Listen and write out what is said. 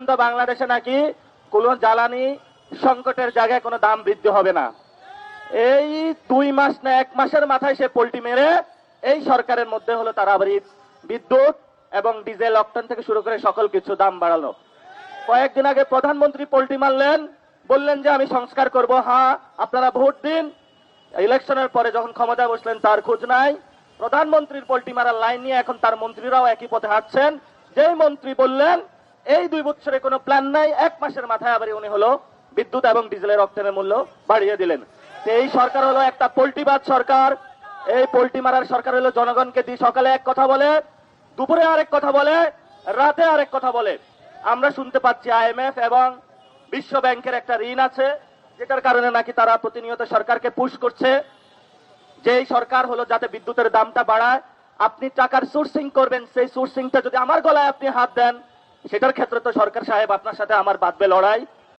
বাংলাদেশে নাকি কোনো জ্বালানি সংকটের জায়গায় কোনো দাম বৃদ্ধি হবে না। এই 2 মাস না 1 মাসের মাথায় সে পোল্টি মেরে এই সরকারের মধ্যে হলো তারা আবার বিদ্যুৎ এবং ডিজেল অক্টেন থেকে শুরু করে সকল কিছু দাম বাড়ালো। কয়েকদিন আগে প্রধানমন্ত্রী পোল্টি মারলেন, বললেন যে আমি সংস্কার করব। হ্যাঁ, আপনারা ভোট দিন। ইলেকশনের পরে যখন ক্ষমতায় বসলেন তার খোঁজ নাই। প্রধানমন্ত্রীর পোল্টি মারার লাইন নিয়ে এখন তার মন্ত্রীরাও একই পথে হাঁটছেন। যেই মন্ত্রী বললেন এই 2 বছরে কোনো প্ল্যান নাই, 1 মাসের মাথায় আবার উনি হলো বিদ্যুৎ এবং ডিজেলের অক্টেনের মূল্য বাড়িয়ে দিলেন। এই সরকার হলো একটা পোল্টিবাজ সরকার। এই পোল্টি মারার সরকার হলো জনগণকে দিয়ে সকালে এক কথা বলে, দুপুরে আরেক কথা বলে, রাতে আরেক কথা বলে। আমরা শুনতে পাচ্ছি আইএমএফ এবং বিশ্ব ব্যাংকের একটা ঋণ আছে, যেটার কারণে নাকি তারা প্রতিনিয়ত সরকারকে পুশ করছে যে এই সরকার হলো যাতে বিদ্যুতের দামটা বাড়ায়। আপনি টাকার সোর্সিং করবেন, সেই সোর্সিংটা যদি আমার গলায় আপনি হাত দেন, সেটার ক্ষেত্রে তো সরকার সাহেব আপনার সাথে আমার বাঁধবে লড়াই।